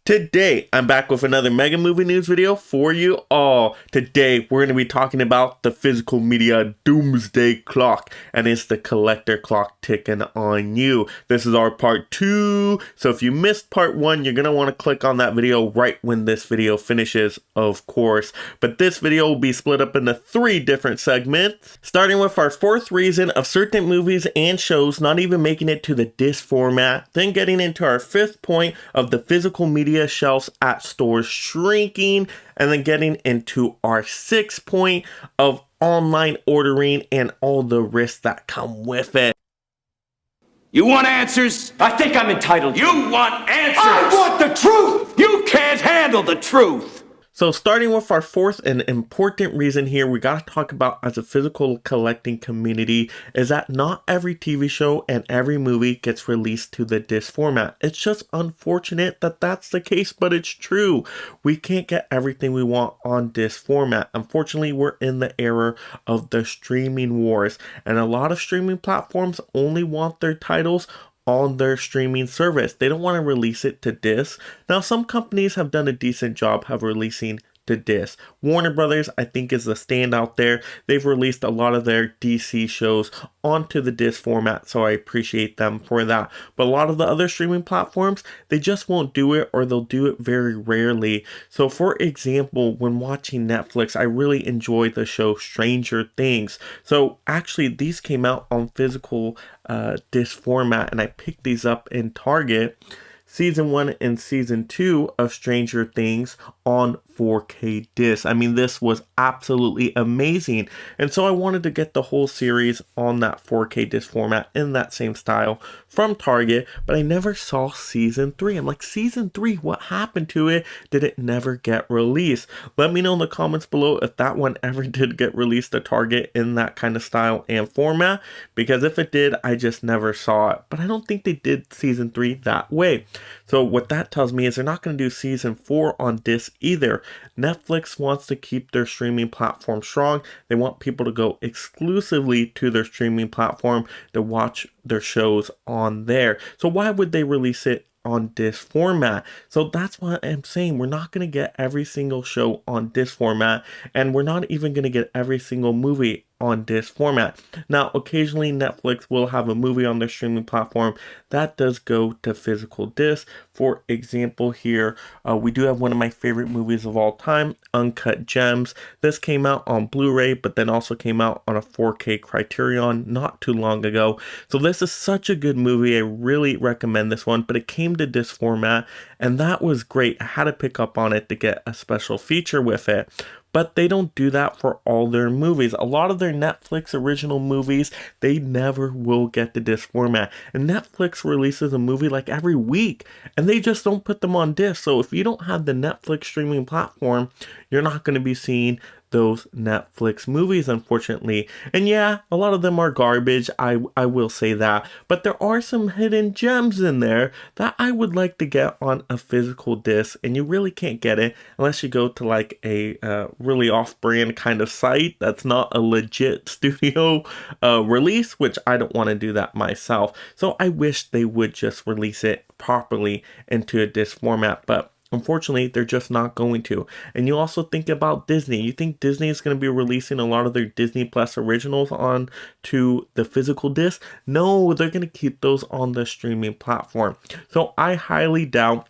Today, I'm back with another Mega Movie News video for you all. Today, we're going to be talking about the physical media Doomsday Clock, and it's the collector clock ticking on you. This is our part 2, so if you missed part 1, you're going to want to click on that video right when this video finishes, of course. But this video will be split up into 3 different segments, starting with our 4th reason of certain movies and shows not even making it to the disc format, then getting into our 5th point of the physical media shelves at stores shrinking, and then getting into our 6th point of online ordering and all the risks that come with it. You want answers? I think I'm entitled. You want answers? I want the truth! You can't handle the truth! So starting with our 4th and important reason here we gotta talk about as a physical collecting community is that not every TV show and every movie gets released to the disc format. It's just unfortunate that that's the case, but it's true. We can't get everything we want on disc format. Unfortunately, we're in the era of the streaming wars, and a lot of streaming platforms only want their titles on their streaming service. They don't want to release it to disc. Now, some companies have done a decent job of releasing to disc. Warner Brothers, I think, is the standout there. They've released a lot of their DC shows onto the disc format, so I appreciate them for that. But a lot of the other streaming platforms, they just won't do it, or they'll do it very rarely. So for example, when watching Netflix, I really enjoy the show Stranger Things. So actually, these came out on physical disc format, and I picked these up in Target. Season 1 and Season 2 of Stranger Things on 4K disc. I mean, this was absolutely amazing. And so I wanted to get the whole series on that 4K disc format in that same style from Target, but I never saw Season 3. I'm like, Season 3, what happened to it? Did it never get released? Let me know in the comments below if that one ever did get released to Target in that kind of style and format, because if it did, I just never saw it. But I don't think they did Season 3 that way. So what that tells me is they're not going to do Season 4 on disc either. Netflix wants to keep their streaming platform strong. They want people to go exclusively to their streaming platform to watch their shows on there. So why would they release it on disc format? So that's what I'm saying. We're not going to get every single show on disc format, and we're not even going to get every single movie on disc format. Now, occasionally Netflix will have a movie on their streaming platform that does go to physical disc. For example, here we do have one of my favorite movies of all time, Uncut Gems. This came out on Blu-ray, but then also came out on a 4K Criterion not too long ago. So this is such a good movie. I really recommend this one, but it came to disc format, and that was great. I had to pick up on it to get a special feature with it. But they don't do that for all their movies. A lot of their Netflix original movies, they never will get the disc format. And Netflix releases a movie like every week, and they just don't put them on disc. So if you don't have the Netflix streaming platform, you're not going to be seeing those Netflix movies, unfortunately. And yeah, a lot of them are garbage, I will say that, but there are some hidden gems in there that I would like to get on a physical disc, and you really can't get it unless you go to like a really off-brand kind of site that's not a legit studio release, which I don't want to do that myself. So I wish they would just release it properly into a disc format, but unfortunately, they're just not going to. And you also think about Disney. You think Disney is going to be releasing a lot of their Disney Plus originals on to the physical disc? No, they're going to keep those on the streaming platform. So I highly doubt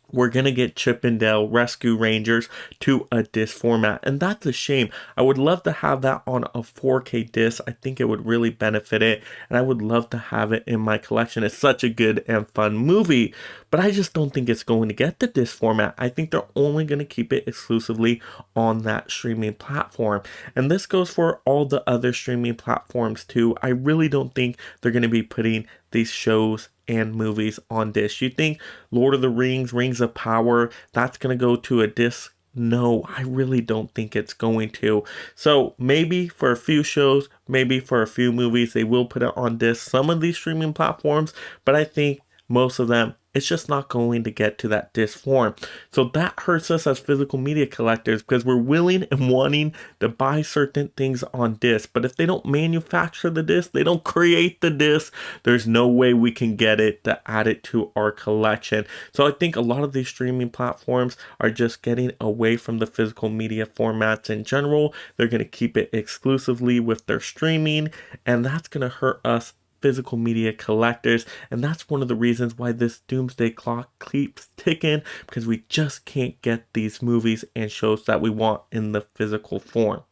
we're going to get Chip and Dale Rescue Rangers to a disc format, and that's a shame. I would love to have that on a 4K disc. I think it would really benefit it, and I would love to have it in my collection. It's such a good and fun movie, but I just don't think it's going to get the disc format. I think they're only going to keep it exclusively on that streaming platform, and this goes for all the other streaming platforms too. I really don't think they're going to be putting these shows and movies on disc. You think Lord of the Rings, Rings of Power, that's going to go to a disc? No, I really don't think it's going to. So maybe for a few shows, maybe for a few movies, they will put it on disc, some of these streaming platforms, but I think most of them, it's just not going to get to that disc form. So that hurts us as physical media collectors because we're willing and wanting to buy certain things on disc. But if they don't manufacture the disc, they don't create the disc, there's no way we can get it to add it to our collection. So I think a lot of these streaming platforms are just getting away from the physical media formats in general. They're going to keep it exclusively with their streaming, and that's going to hurt us physical media collectors. And that's one of the reasons why this doomsday clock keeps ticking, because we just can't get these movies and shows that we want in the physical form.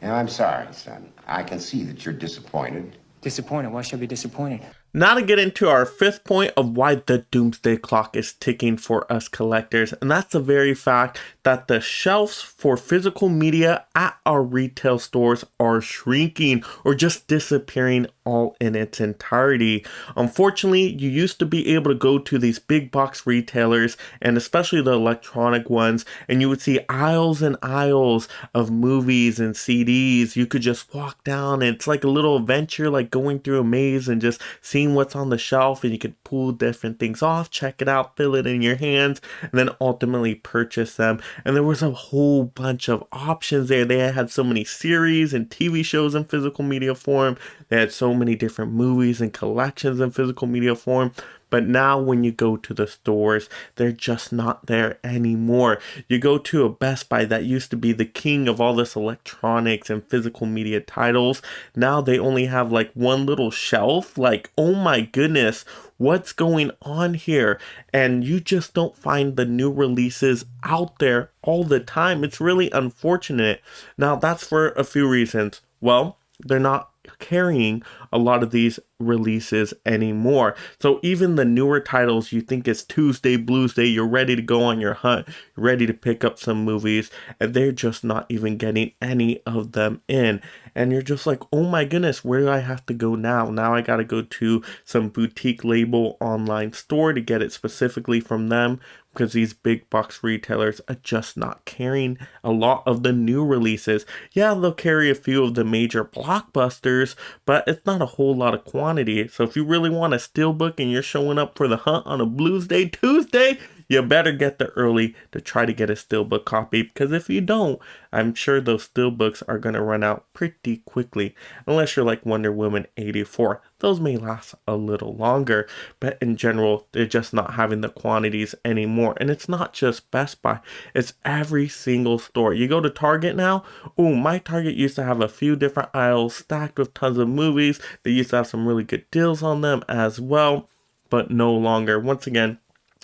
Now, I'm sorry, son. I can see that you're disappointed. Disappointed? Why should I be disappointed? Now to get into our fifth point of why the doomsday clock is ticking for us collectors, and that's the very fact that the shelves for physical media at our retail stores are shrinking or just disappearing all in its entirety. Unfortunately, you used to be able to go to these big box retailers, and especially the electronic ones, and you would see aisles and aisles of movies and CDs. You could just walk down, and it's like a little adventure, like going through a maze and just seeing what's on the shelf, and you could pull different things off, check it out, feel it in your hands, and then ultimately purchase them. And there was a whole bunch of options there. They had so many series and TV shows in physical media form. They had so many different movies and collections in physical media form. But now when you go to the stores, they're just not there anymore. You go to a Best Buy that used to be the king of all this electronics and physical media titles. Now they only have like one little shelf. Like, oh my goodness, what's going on here? And you just don't find the new releases out there all the time. It's really unfortunate. Now that's for a few reasons. Well, they're not carrying a lot of these releases anymore. So even the newer titles, you think it's Tuesday, Blues Day, you're ready to go on your hunt, you're ready to pick up some movies, and they're just not even getting any of them in. And you're just like, oh my goodness, where do I have to go now? Now I gotta go to some boutique label online store to get it specifically from them, because these big box retailers are just not carrying a lot of the new releases. Yeah, they'll carry a few of the major blockbusters, but it's not a whole lot of quantity. So if you really want a steelbook and you're showing up for the hunt on a Blues Day Tuesday, you better get there early to try to get a steelbook copy, because if you don't, I'm sure those steelbooks are going to run out pretty quickly, unless you're like Wonder Woman 84. Those may last a little longer, but in general, they're just not having the quantities anymore. And it's not just Best Buy, it's every single store. You go to Target now, oh, my Target used to have a few different aisles stacked with tons of movies. They used to have some really good deals on them as well, but no longer. Once again,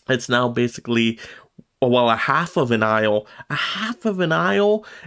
it's now basically, well, a half of an aisle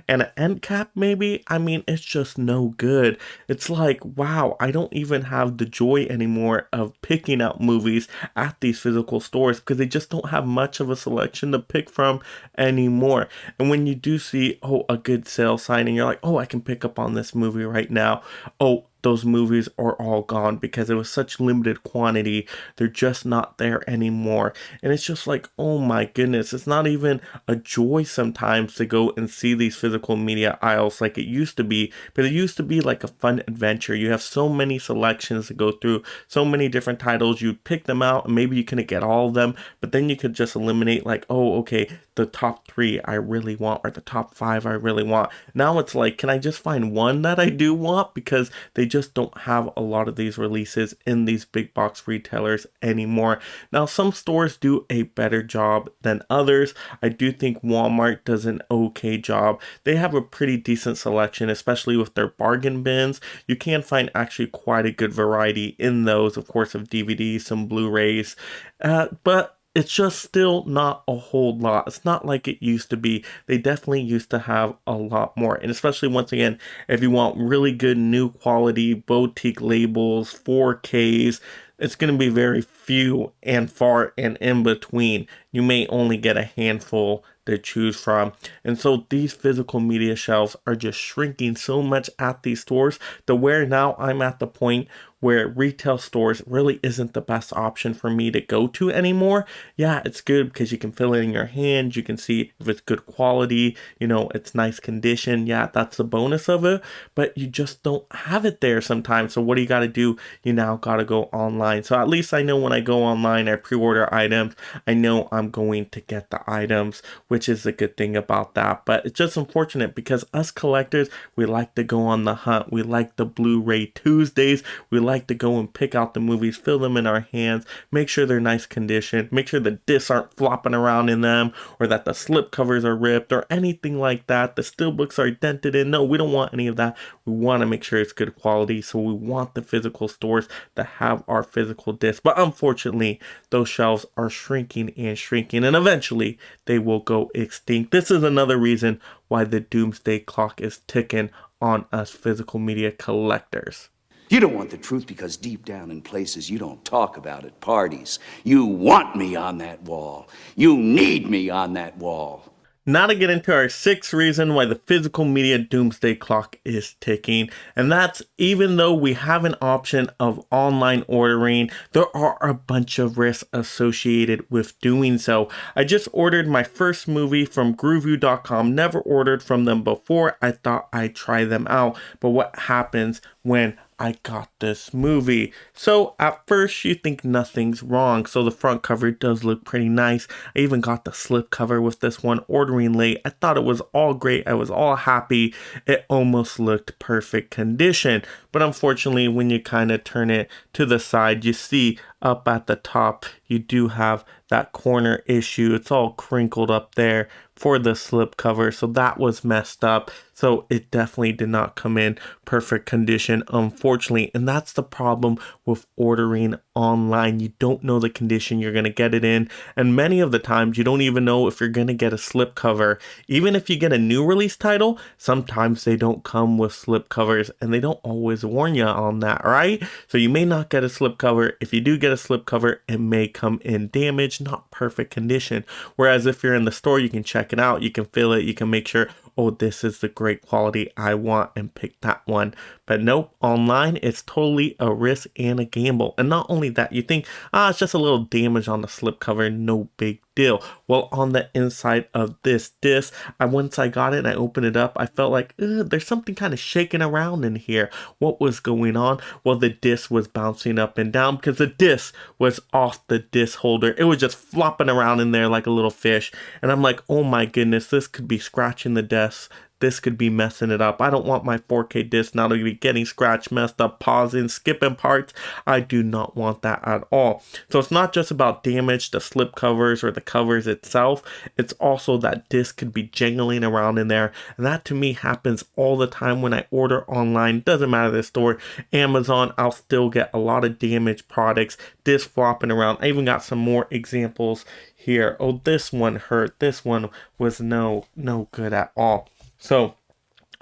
and an end cap maybe. I mean, it's just no good. It's like, wow, I don't even have the joy anymore of picking out movies at these physical stores, because they just don't have much of a selection to pick from anymore. And when you do see, oh, a good sale sign, and you're like, oh, I can pick up on this movie right now. Oh, those movies are all gone because it was such limited quantity. They're just not there anymore. And it's just like, oh my goodness, it's not even a joy sometimes to go and see these physical media aisles like it used to be. But it used to be like a fun adventure. You have so many selections to go through, so many different titles. You pick them out and maybe you couldn't get all of them, but then you could just eliminate like, oh, okay, the top 3 I really want, or the top 5 I really want. Now it's like, can I just find one that I do want? Because they just don't have a lot of these releases in these big box retailers anymore. Now, some stores do a better job than others. I do think Walmart does an okay job. They have a pretty decent selection, especially with their bargain bins. You can find actually quite a good variety in those, of course, of DVDs, some Blu-rays, but it's just still not a whole lot. It's not like it used to be. They definitely used to have a lot more. And especially, once again, if you want really good new quality boutique labels, 4Ks, it's going to be very few and far and in between. You may only get a handful to choose from. And so these physical media shelves are just shrinking so much at these stores to where now I'm at the point where retail stores really isn't the best option for me to go to anymore. Yeah, it's good because you can feel it in your hand. You can see if it's good quality, it's nice condition. Yeah, that's the bonus of it, but you just don't have it there sometimes. So what do you got to do? You now got to go online. So at least I know when I go online, I pre-order items, I know I'm going to get the items, which is a good thing about that. But it's just unfortunate because us collectors, we like to go on the hunt. We like the Blu-ray Tuesdays. We like to go and pick out the movies, feel them in our hands, make sure they're nice condition, make sure the discs aren't flopping around in them, or that the slip covers are ripped or anything like that. The steelbooks are dented in. No, we don't want any of that. We want to make sure it's good quality. So we want the physical stores to have our physical discs. But unfortunately, those shelves are shrinking and shrinking, and eventually they will go extinct. This is another reason why the doomsday clock is ticking on us physical media collectors. You don't want the truth because deep down in places you don't talk about at parties, you want me on that wall. You need me on that wall. Now to get into our sixth reason why the physical media doomsday clock is ticking, and that's even though we have an option of online ordering, there are a bunch of risks associated with doing so. I just ordered my first movie from grooveview.com, never ordered from them before. I thought I'd try them out, but what happens when I got this movie? So at first you think nothing's wrong. So the front cover does look pretty nice. I even got the slip cover with this one, ordering late. I thought it was all great. I was all happy. It almost looked perfect condition. But unfortunately, when you kind of turn it to the side, you see up at the top, you do have that corner issue. It's all crinkled up there for the slip cover. So that was messed up. So it definitely did not come in perfect condition, unfortunately. And that's the problem with ordering online. You don't know the condition you're going to get it in. And many of the times you don't even know if you're going to get a slip cover. Even if you get a new release title, sometimes they don't come with slip covers and they don't always warn you on that, right? So you may not get a slip cover. If you do get a slip cover, it may come in damaged, not perfect condition. Whereas if you're in the store, you can check it out, you can feel it, you can make sure, oh, this is the great quality I want, and pick that one. But nope, online, it's totally a risk and a gamble. And not only that, you think, it's just a little damage on the slipcover, no big deal. Well, on the inside of this disc, once I got it and I opened it up, I felt like, there's something kind of shaking around in here. What was going on? Well, the disc was bouncing up and down because the disc was off the disc holder. It was just flopping around in there like a little fish. And I'm like, oh my goodness, this could be scratching the disc. This could be messing it up. I don't want my 4K disc now to be getting scratched, messed up, pausing, skipping parts. I do not want that at all. So it's not just about damage to slip covers or the covers itself. It's also that disc could be jangling around in there. And that to me happens all the time when I order online. Doesn't matter the store. Amazon, I'll still get a lot of damaged products, disc flopping around. I even got some more examples here. Oh, this one hurt. This one was no good at all. So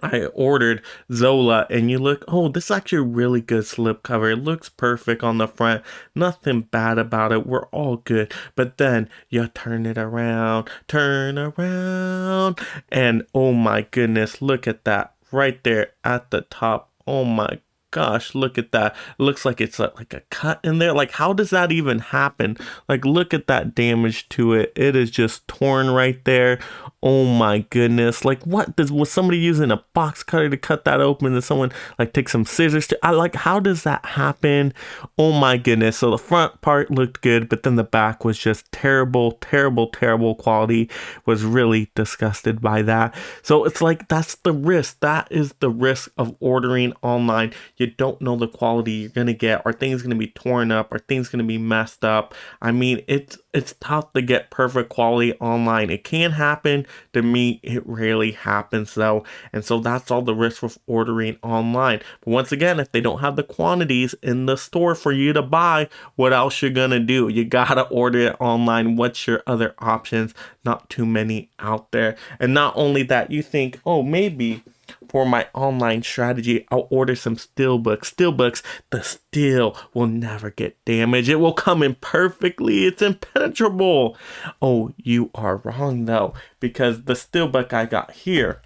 I ordered Zola, and you look, oh, this is actually a really good slipcover. It looks perfect on the front. Nothing bad about it. We're all good. But then you turn around, and oh my goodness, look at that right there at the top. Oh my gosh, look at that. It looks like it's like a cut in there. Like, how does that even happen? Like, look at that damage to it. It is just torn right there. Oh my goodness. Like, was somebody using a box cutter to cut that open? Did someone like take some scissors to, how does that happen? Oh my goodness. So the front part looked good, but then the back was just terrible quality. Was really disgusted by that. So it's like, that's the risk. That is the risk of ordering online. You don't know the quality you're going to get. Are things going to be torn up? Are things going to be messed up? I mean, it's tough to get perfect quality online. It can happen. To me, it rarely happens though. And so that's all the risk with ordering online. But once again, if they don't have the quantities in the store for you to buy, what else you're going to do? You got to order it online. What's your other options? Not too many out there. And not only that, you think, oh, maybe for my online strategy, I'll order some steelbooks. Steelbooks, the steel will never get damaged. It will come in perfectly. It's impenetrable. Oh, you are wrong though, because the steelbook I got here,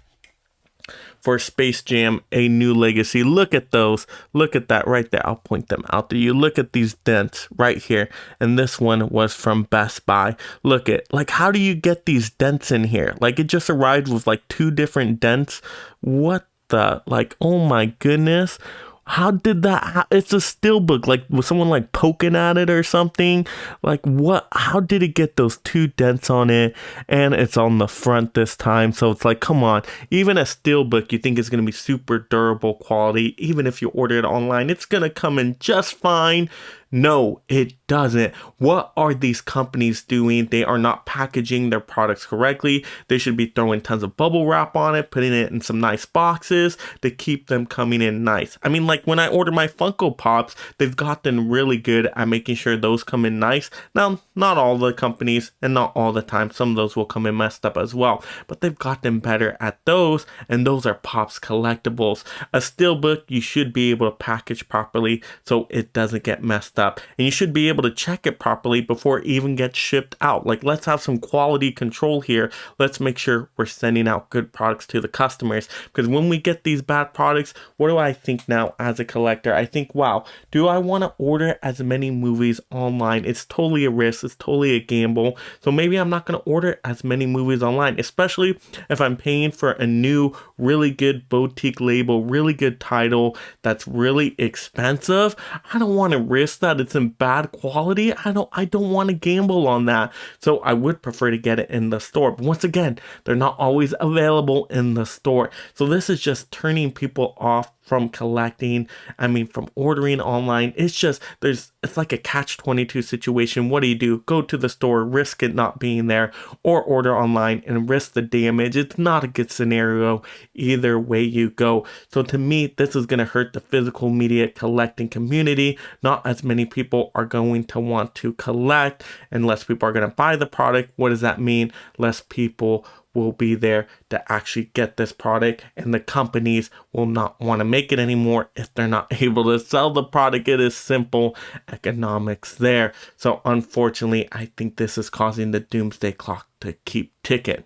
For Space Jam: A New Legacy. Look at those. Look at that right there. I'll point them out to you. Look at these dents right here. And this one was from Best Buy. Look at, like, how do you get these dents in here? Like, it just arrived with like 2 different dents. What the, like, oh my goodness. How did that it's a steelbook, like, was someone like poking at it or something? Like, what, how did it get those 2 dents on it? And it's on the front this time, so it's like, come on. Even a steelbook you think is going to be super durable quality, even if you order it online, it's going to come in just fine. No, it doesn't. What are these companies doing? They are not packaging their products correctly. They should be throwing tons of bubble wrap on it, putting it in some nice boxes to keep them coming in nice. I mean, like when I order my Funko Pops, they've gotten really good at making sure those come in nice. Now, not all the companies and not all the time. Some of those will come in messed up as well, but they've gotten better at those, and those are Pops collectibles. A steelbook, you should be able to package properly so it doesn't get messed up. And you should be able to check it properly before it even gets shipped out. Like, let's have some quality control here. Let's make sure we're sending out good products to the customers. Because when we get these bad products, what do I think now as a collector? I think, wow, do I want to order as many movies online? It's totally a risk. It's totally a gamble. So maybe I'm not going to order as many movies online, especially if I'm paying for a new, really good boutique label, really good title that's really expensive. I don't want to risk that it's in bad quality. I don't want to gamble on that. So I would prefer to get it in the store. But once again, they're not always available in the store. So this is just turning people off from collecting. I mean, from ordering online. It's just, it's like a catch-22 situation. What do? Go to the store, risk it not being there, or order online and risk the damage. It's not a good scenario either way you go. So to me, this is going to hurt the physical media collecting community. Not as many people are going to want to collect, and less people are going to buy the product. What does that mean? Less people will be there to actually get this product, and the companies will not want to make it anymore if they're not able to sell the product. It is simple economics there. So unfortunately, I think this is causing the doomsday clock to keep ticking.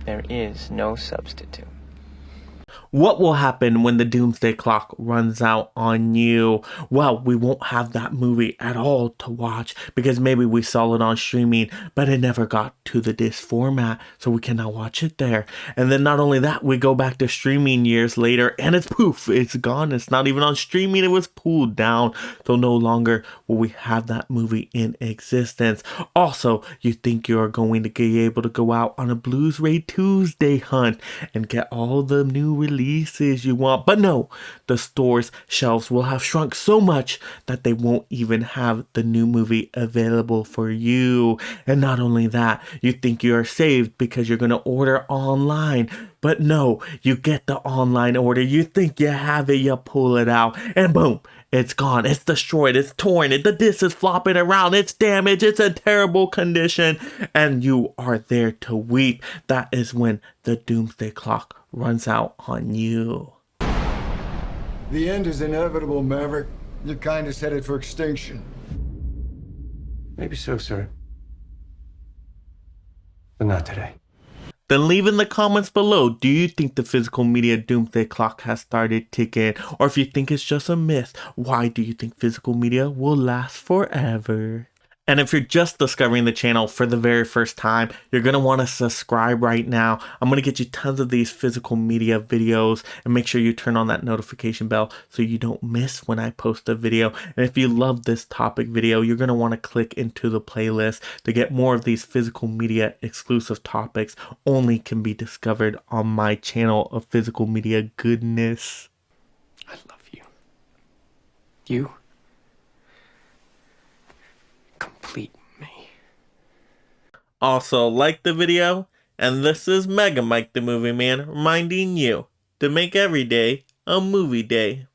There is no substitute. What will happen when the doomsday clock runs out on you? Well, we won't have that movie at all to watch because maybe we saw it on streaming, but it never got to the disc format, so we cannot watch it there. And then not only that, we go back to streaming years later and it's poof, it's gone. It's not even on streaming, it was pulled down. So no longer will we have that movie in existence. Also, you think you're going to be able to go out on a Blu-ray Tuesday hunt and get all the new releases you want, but no, the store's shelves will have shrunk so much that they won't even have the new movie available for you. And not only that, you think you are saved because you're going to order online, but no, you get the online order, you think you have it, you pull it out, and boom, it's gone, it's destroyed, it's torn, the disc is flopping around, it's damaged, it's in terrible condition, and you are there to weep. That is when the doomsday clock runs out on you. The end is inevitable, Maverick. Your kind is headed for extinction. Maybe so, sir. But not today. Then leave in the comments below, do you think the physical media doomsday clock has started ticking? Or if you think it's just a myth, why do you think physical media will last forever? And if you're just discovering the channel for the very first time, you're going to want to subscribe right now. I'm going to get you tons of these physical media videos, and make sure you turn on that notification bell so you don't miss when I post a video. And if you love this topic video, you're going to want to click into the playlist to get more of these physical media exclusive topics only can be discovered on my channel of physical media goodness. I love you. You complete me. Also, like the video, and this is Mega Mike the Movie Man reminding you to make every day a movie day.